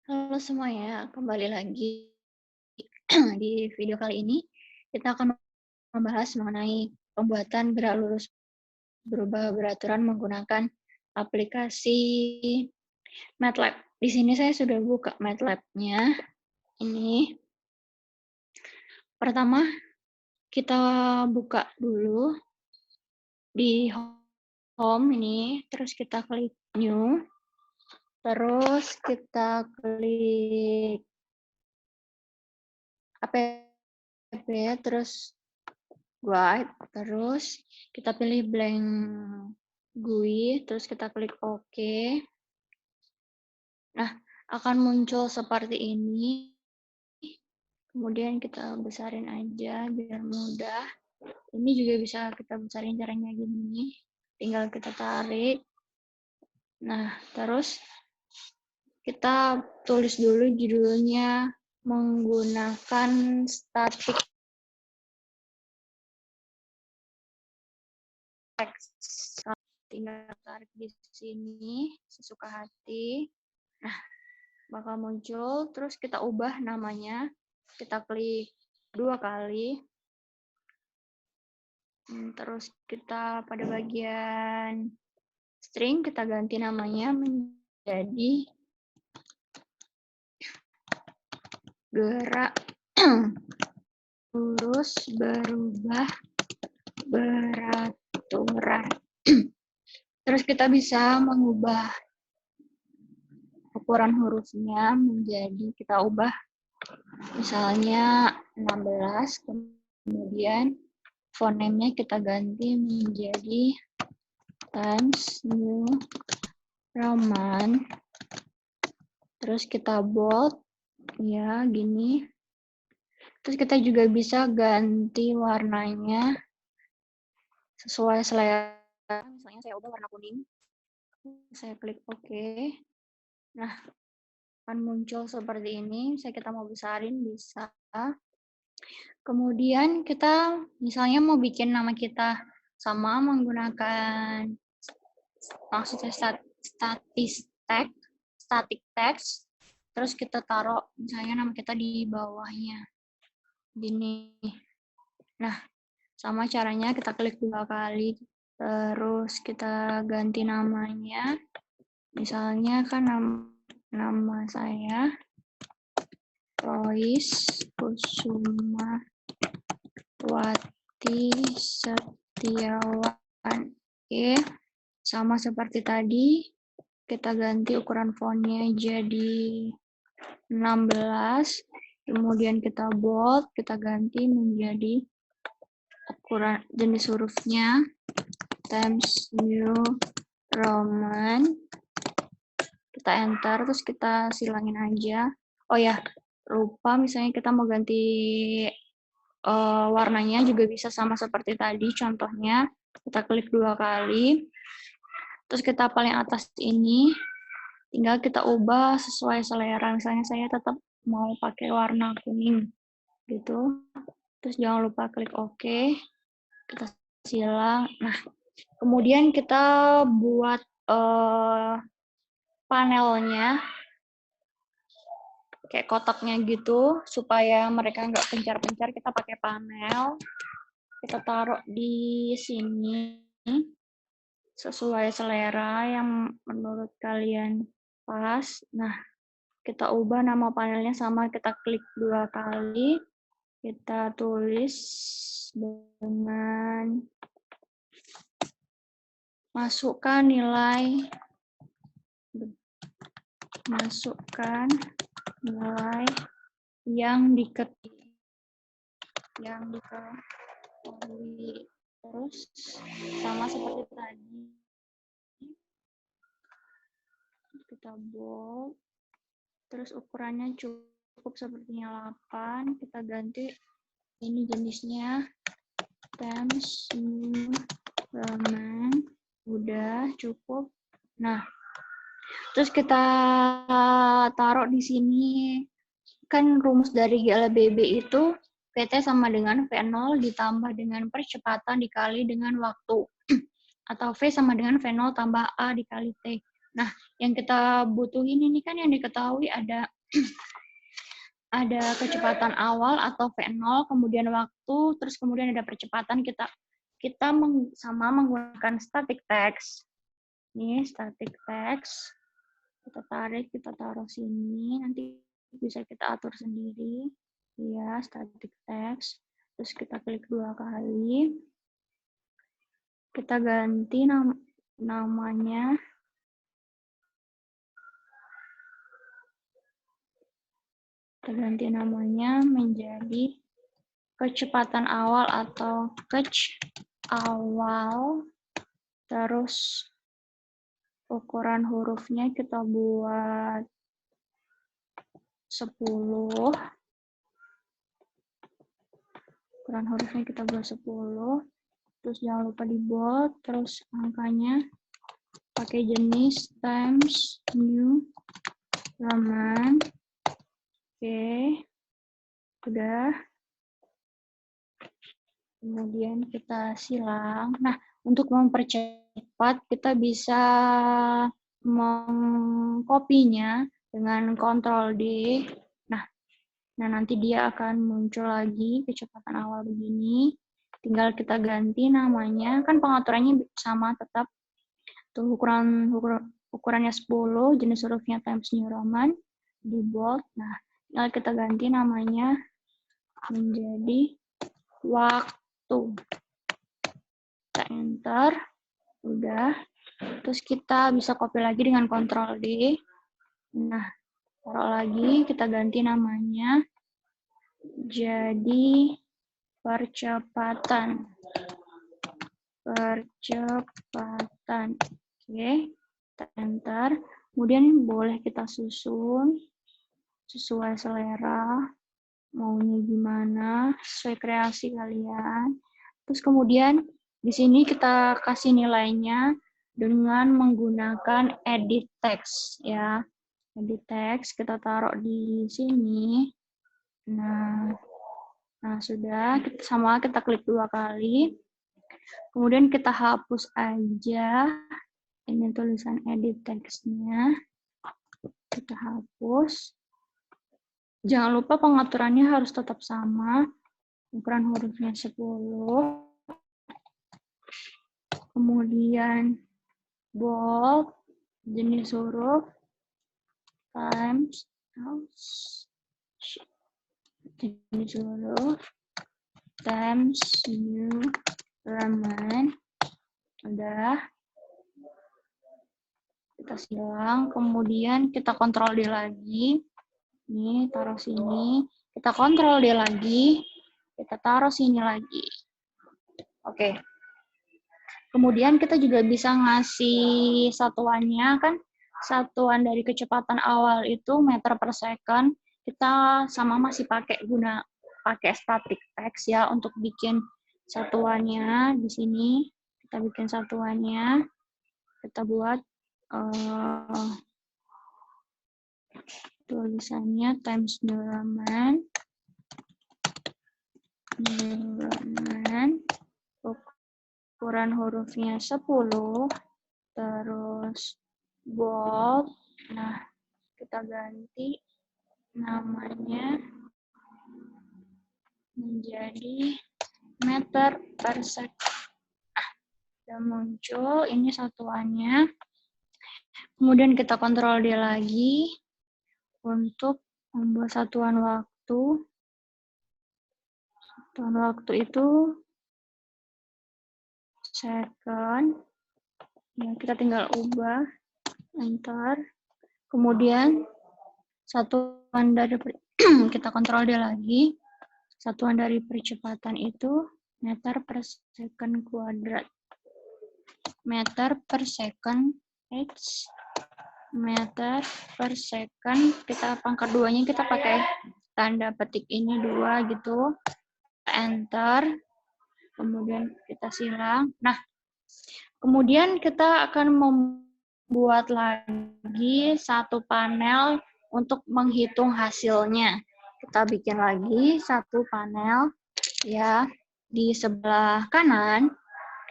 Halo semuanya, kembali lagi di video kali ini kita akan membahas mengenai pembuatan gerak lurus berubah beraturan menggunakan aplikasi MATLAB. Di sini saya sudah buka MATLAB-nya. Ini pertama kita buka dulu di home ini, terus kita klik new, terus kita klik app, terus guide, terus kita pilih blank GUI, terus kita klik OK. Nah, akan muncul seperti ini. Kemudian kita besarin aja biar mudah. Ini juga bisa kita besarin caranya gini. Tinggal kita tarik. Nah, terus kita tulis dulu judulnya menggunakan static text. Tinggal tarik di sini sesuka hati. Nah, bakal muncul, terus kita ubah namanya, kita klik 2 kali, terus kita pada bagian string kita ganti namanya menjadi gerak lurus berubah beraturan. Terus kita bisa mengubah ukuran hurufnya menjadi, kita ubah misalnya 16, kemudian font name-nya kita ganti menjadi Times New Roman, terus kita bold ya gini. Terus kita juga bisa ganti warnanya sesuai selera. Misalnya saya ubah warna kuning, saya klik OK. Nah, akan muncul seperti ini. Misalnya kita mau besarin bisa. Kemudian kita misalnya mau bikin nama kita sama menggunakan maksudnya static text, terus kita taruh misalnya nama kita di bawahnya gini. Nah, sama caranya kita klik 2 kali, terus kita ganti namanya, misalnya kan nama saya Rois Kusuma Wati Setiawan. Oke, sama seperti tadi, kita ganti ukuran fontnya jadi 16, kemudian kita bold, kita ganti menjadi ukuran jenis hurufnya Times New Roman, kita enter, terus kita silangin aja. Oh ya, lupa misalnya kita mau ganti warnanya juga bisa sama seperti tadi, contohnya kita klik 2 kali, terus kita paling atas ini tinggal kita ubah sesuai selera. Misalnya saya tetap mau pakai warna kuning gitu, terus jangan lupa klik OK, kita silang. Nah, kemudian kita buat panelnya kayak kotaknya gitu supaya mereka nggak pencar-pencar. Kita pakai panel, kita taruh di sini sesuai selera yang menurut kalian pas. Nah, kita ubah nama panelnya sama, kita klik 2 kali, kita tulis dengan masukkan nilai yang diketahui, terus sama seperti tadi kita bold, terus ukurannya cukup sepertinya 8, kita ganti ini jenisnya Times New Roman, udah cukup. Nah, terus kita taruh di sini, kan rumus dari GLBB itu PT sama dengan V0 ditambah dengan percepatan dikali dengan waktu, atau V sama dengan V0 tambah A dikali T. Nah, yang kita butuhin ini kan yang diketahui ada ada kecepatan awal atau V0, kemudian waktu, terus kemudian ada percepatan. Kita sama menggunakan static text. Ini static text. Kita tarik, kita taruh sini. Nanti bisa kita atur sendiri. Ya, static text. Terus kita klik 2 kali. Kita ganti namanya. Kita ganti namanya menjadi kecepatan awal atau awal. Terus ukuran hurufnya kita buat 10. Ukuran hurufnya kita buat 10. Terus jangan lupa di bold. Terus angkanya pakai jenis Times New Roman. Oke. Udah. Kemudian kita silang. Nah, untuk mempercepat kita bisa mengkopinya dengan Ctrl D. Nah, nanti dia akan muncul lagi kecepatan awal begini. Tinggal kita ganti namanya. Kan pengaturannya sama tetap. Tuh ukurannya 10, jenis hurufnya Times New Roman, di bold. Nah, tinggal kita ganti namanya menjadi waktu. Kita enter. Udah. Terus kita bisa copy lagi dengan Ctrl D. Nah, taruh lagi, kita ganti namanya jadi percepatan. Percepatan. Oke, kita enter. Kemudian boleh kita susun sesuai selera, maunya gimana, sesuai kreasi kalian. Terus kemudian di sini kita kasih nilainya dengan menggunakan edit text ya. Edit text kita taruh di sini. Nah sudah, kita klik 2 kali. Kemudian kita hapus aja ini tulisan edit text-nya. Kita hapus. Jangan lupa pengaturannya harus tetap sama. Ukuran hurufnya 10. Kemudian bold, jenis huruf, times, jenis huruf, Times New Roman. Udah. Kita silang, kemudian kita kontrol D lagi. Ini taruh sini. Kita kontrol D lagi. Kita taruh sini lagi. Oke. Kemudian kita juga bisa ngasih satuannya kan. Satuan dari kecepatan awal itu meter per second. Kita sama masih pakai static text ya untuk bikin satuannya di sini. Kita bikin satuannya. Kita buat tulisannya Times New Roman. Ukuran hurufnya 10, terus bold. Nah, kita ganti namanya menjadi meter per second. Sudah muncul, ini satuannya. Kemudian kita kontrol D lagi untuk membuat satuan waktu. Satuan waktu itu second. Ya, kita tinggal ubah, enter. Kemudian satuan dari kita kontrol D lagi. Satuan dari percepatan itu meter per second kuadrat. Meter per second meter per second. Kita pangkat 2-nya kita pakai tanda petik ini 2 gitu. Enter. Kemudian kita silang. Nah, kemudian kita akan membuat lagi satu panel untuk menghitung hasilnya. Kita bikin lagi satu panel ya. Di sebelah kanan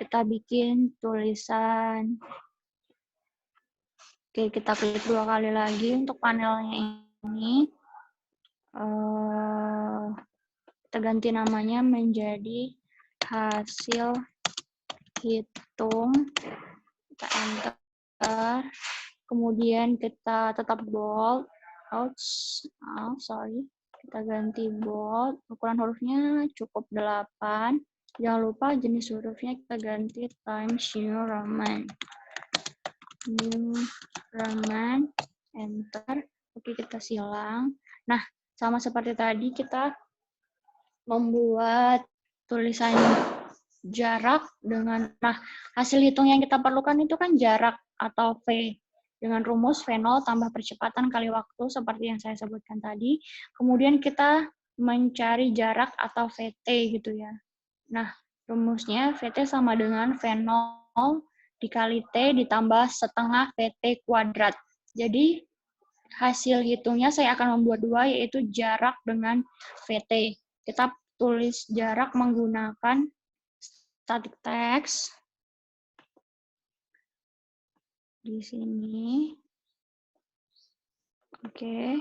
kita bikin tulisan. Oke, kita klik 2 kali lagi untuk panelnya kita ganti namanya menjadi hasil hitung, kita enter, kemudian kita tetap bold, kita ganti bold, ukuran hurufnya cukup 8, jangan lupa jenis hurufnya kita ganti Times New Roman, enter. Oke, kita silang. Nah, sama seperti tadi kita membuat tulisan jarak dengan, nah, hasil hitung yang kita perlukan itu kan jarak atau V. Dengan rumus V0 tambah percepatan kali waktu seperti yang saya sebutkan tadi. Kemudian kita mencari jarak atau VT gitu ya. Nah, rumusnya VT sama dengan V0 dikali T ditambah setengah VT kuadrat. Jadi, hasil hitungnya saya akan membuat 2, yaitu jarak dengan VT. Kita tulis jarak menggunakan static text di sini. Oke.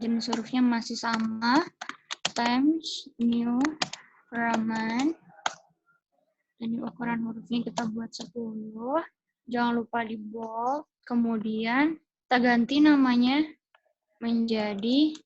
Jenis hurufnya masih sama. Times New Roman. Ini ukuran hurufnya kita buat 10. Jangan lupa di bold. Kemudian kita ganti namanya menjadi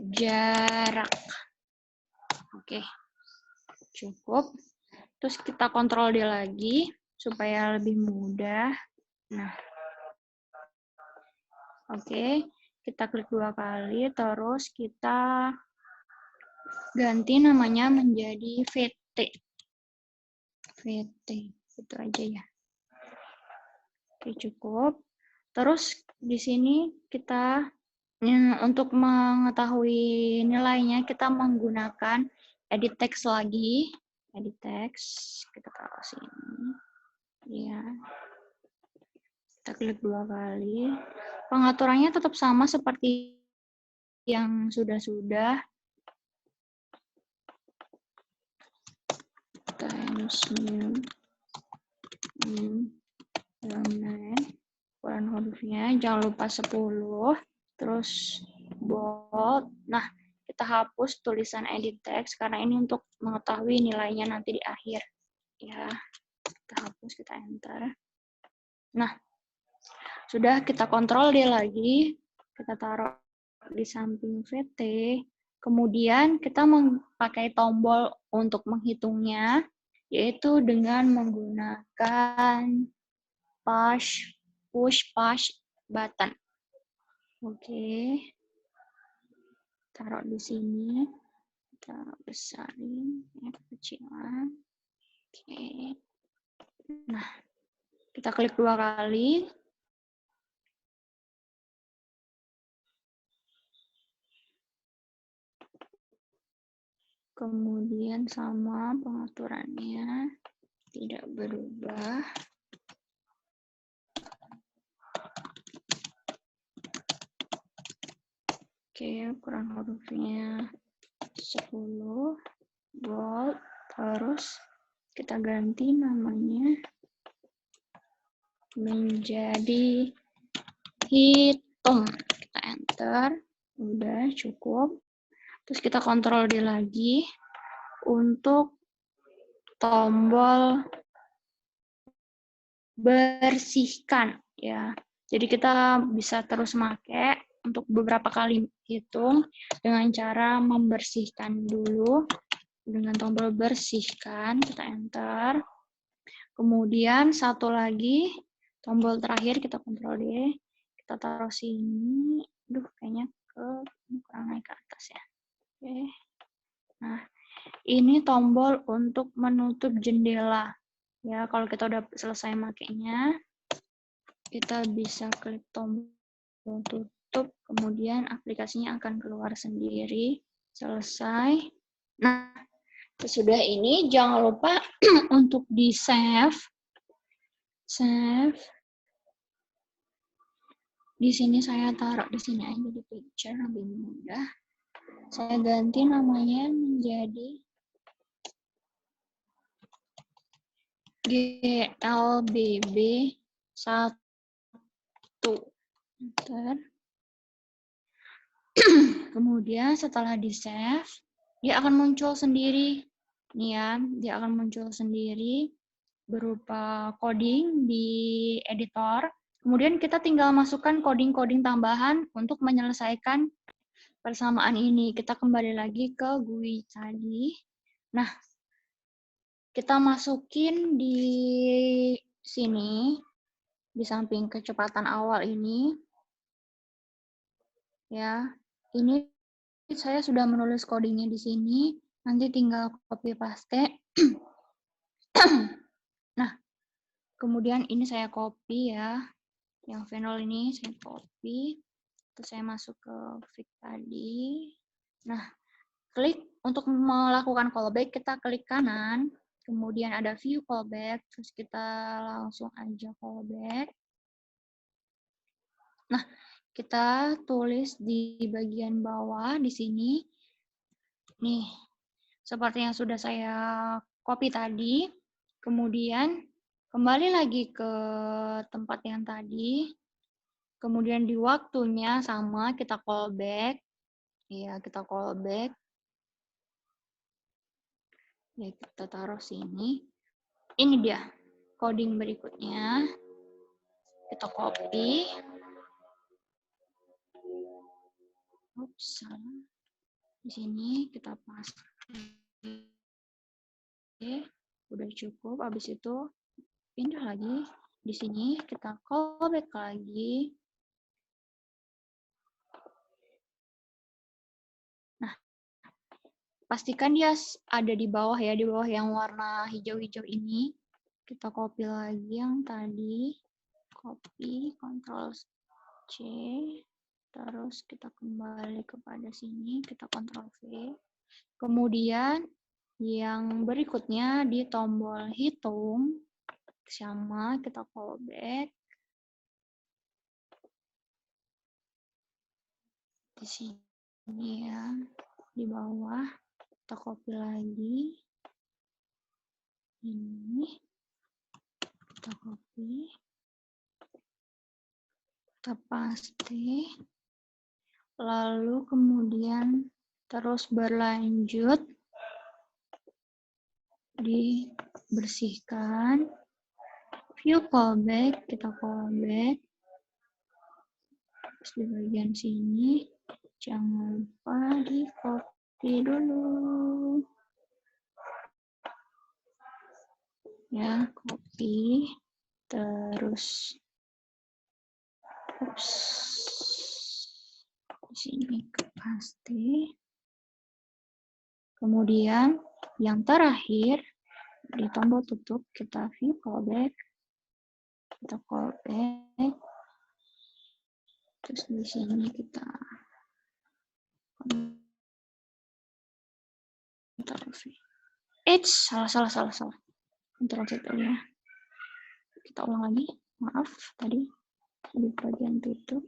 jarak. Oke. Cukup. Terus kita kontrol dia lagi supaya lebih mudah. Nah. Oke. Kita klik 2 kali, terus kita ganti namanya menjadi VT. VT, itu aja ya. Oke, cukup. Terus di sini kita untuk mengetahui nilainya kita menggunakan edit text lagi. Edit text, kita taruh sini. Ya. Kita klik 2 kali. Pengaturannya tetap sama seperti yang sudah-sudah. Times New Roman. Ukuran hurufnya jangan lupa 10. Terus bold. Nah, kita hapus tulisan edit text karena ini untuk mengetahui nilainya nanti di akhir. Ya, kita hapus, kita enter. Nah, sudah, kita kontrol dia lagi. Kita taruh di samping VT. Kemudian kita memakai tombol untuk menghitungnya, yaitu dengan menggunakan push button. Oke. Taruh di sini. Kita besarin, ya, kecilan. Oke. Nah, kita klik 2 kali. Kemudian sama pengaturannya tidak berubah. Oke, ukuran hurufnya 10, bold, terus kita ganti namanya menjadi hitung. Kita enter, udah cukup. Terus kita kontrol dia lagi untuk tombol bersihkan ya. Jadi kita bisa terus pakai untuk beberapa kali hitung dengan cara membersihkan dulu dengan tombol bersihkan, kita enter. Kemudian satu lagi tombol terakhir kita kontrol D, kita taruh sini. Duh, kayaknya kurang naik ke atas ya. Oke. Nah, ini tombol untuk menutup jendela. Ya, kalau kita udah selesai makainya, kita bisa klik tombol tutup, kemudian aplikasinya akan keluar sendiri. Selesai. Nah, sesudah ini jangan lupa untuk di-save. Save. Di sini saya taruh di sini aja di picture, lebih mudah. Saya ganti namanya menjadi GLBB 1. Bentar. Kemudian setelah di-save, dia akan muncul sendiri. Nih ya, dia akan muncul sendiri berupa coding di editor. Kemudian kita tinggal masukkan coding-coding tambahan untuk menyelesaikan persamaan ini. Kita kembali lagi ke GUI tadi. Nah, kita masukin di sini, di samping kecepatan awal ini. Ya, ini saya sudah menulis codingnya di sini. Nanti tinggal copy paste. Nah, kemudian ini saya copy ya. Yang final ini saya copy. Terus saya masuk ke fig tadi. Nah, klik untuk melakukan callback, kita klik kanan. Kemudian ada view callback. Terus kita langsung aja callback. Nah, kita tulis di bagian bawah di sini. Nih, seperti yang sudah saya copy tadi. Kemudian kembali lagi ke tempat yang tadi. Kemudian di waktunya sama, kita callback. Ya, kita callback. Ya, kita taruh sini. Ini dia coding berikutnya. Kita copy. Oops, salah. Di sini kita paste. Oke, udah cukup. Habis itu pindah lagi. Di sini kita callback lagi. Nah, pastikan dia ada di bawah ya, di bawah yang warna hijau-hijau ini. Kita copy lagi yang tadi. Copy, Ctrl C. Terus kita kembali kepada sini, kita Ctrl V. Kemudian yang berikutnya di tombol hitung, sama kita callback. Di sini ya, di bawah. Kita copy lagi. Ini. Kita copy. Kita paste. Lalu kemudian terus berlanjut. Dibersihkan. View callback, kita callback. Terus di bagian sini, jangan lupa di copy dulu. Ya, copy. Terus, oops, di sini ke paste. Kemudian yang terakhir, di tombol tutup, kita view callback. Kita callback. Terus di sini kita Ctrl V. Salah. Ctrl Z ya. Kita ulang lagi. Maaf, tadi di bagian tutup.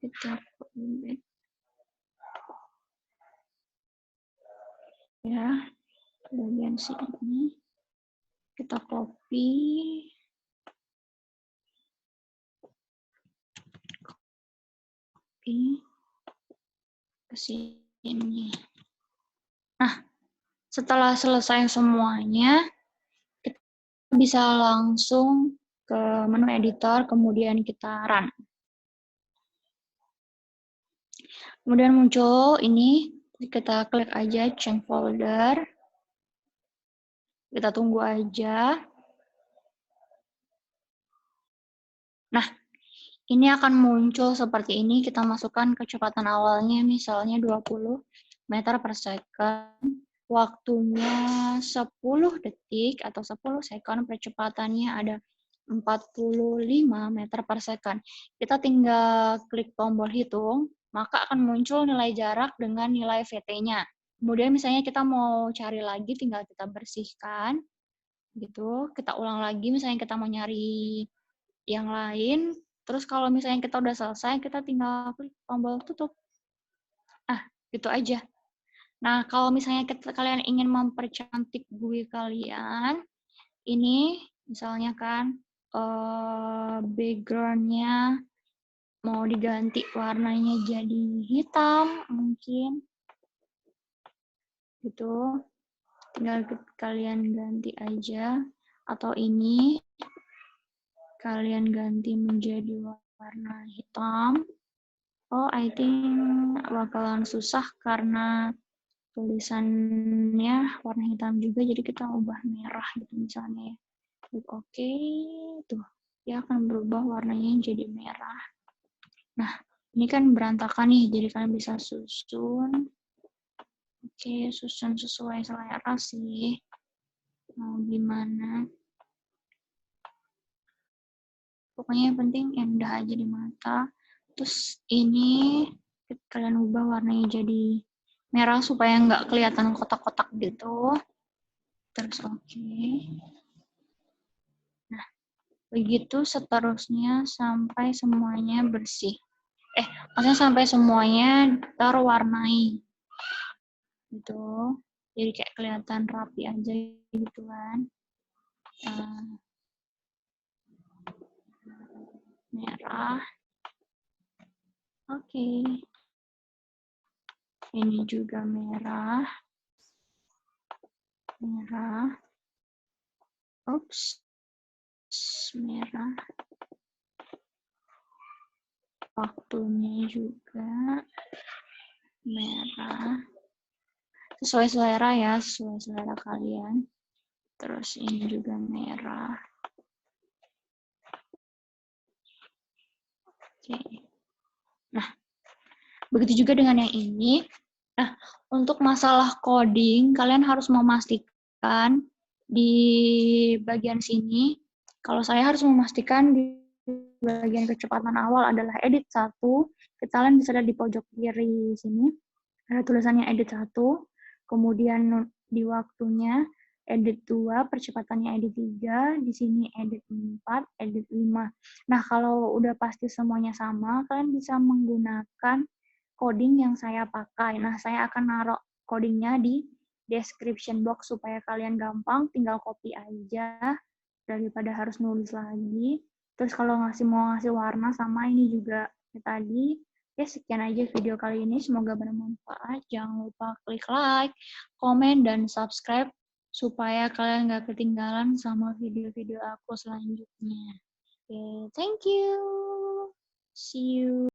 Kita callback. Ya, bagian sini. Kita copy. Ke sini. Nah, setelah selesai semuanya, kita bisa langsung ke menu editor, kemudian kita run. Kemudian muncul ini, kita klik aja change folder. Kita tunggu aja. Nah, ini akan muncul seperti ini. Kita masukkan kecepatan awalnya misalnya 20 meter per second. Waktunya 10 detik atau 10 second. Percepatannya ada 45 meter per second. Kita tinggal klik tombol hitung, maka akan muncul nilai jarak dengan nilai VT-nya. Kemudian misalnya kita mau cari lagi, tinggal kita bersihkan. Gitu. Kita ulang lagi, misalnya kita mau nyari yang lain. Terus kalau misalnya kita udah selesai, kita tinggal klik tombol tutup. Ah, gitu aja. Nah, kalau misalnya kalian ingin mempercantik GUI kalian, ini misalnya kan background-nya mau diganti warnanya jadi hitam mungkin gitu, tinggal kalian ganti aja, atau ini kalian ganti menjadi warna hitam. Oh, I think bakalan susah karena tulisannya warna hitam juga, jadi kita ubah merah gitu misalnya ya. Oke, tuh dia akan berubah warnanya jadi merah. Nah, ini kan berantakan nih, jadi kalian bisa susun. Oke, susun sesuai selera sih. Mau gimana? Pokoknya yang penting indah aja di mata. Terus ini kalian ubah warnanya jadi merah supaya nggak kelihatan kotak-kotak gitu. Terus oke. Nah, begitu seterusnya sampai semuanya bersih. Maksudnya sampai semuanya terwarnai. Gitu. Jadi kayak kelihatan rapi aja gitu kan. Merah. Oke. Ini juga merah. Merah. Oops. Merah. Waktunya juga merah. Sesuai selera ya, sesuai selera kalian. Terus ini juga merah. Oke. Nah, begitu juga dengan yang ini. Nah, untuk masalah coding, kalian harus memastikan di bagian sini, kalau saya harus memastikan di bagian kecepatan awal adalah edit 1, kalian bisa lihat di pojok kiri sini, ada tulisannya edit 1, kemudian di waktunya edit 2, percepatannya edit 3, di sini edit 4, edit 5. Nah, kalau udah pasti semuanya sama, kalian bisa menggunakan coding yang saya pakai. Nah, saya akan naruh codingnya di description box supaya kalian gampang, tinggal copy aja daripada harus nulis lagi. Terus kalau mau ngasih warna sama ini juga tadi. Ya, sekian aja video kali ini. Semoga bermanfaat. Jangan lupa klik like, komen, dan subscribe supaya kalian nggak ketinggalan sama video-video aku selanjutnya. Oke, thank you. See you.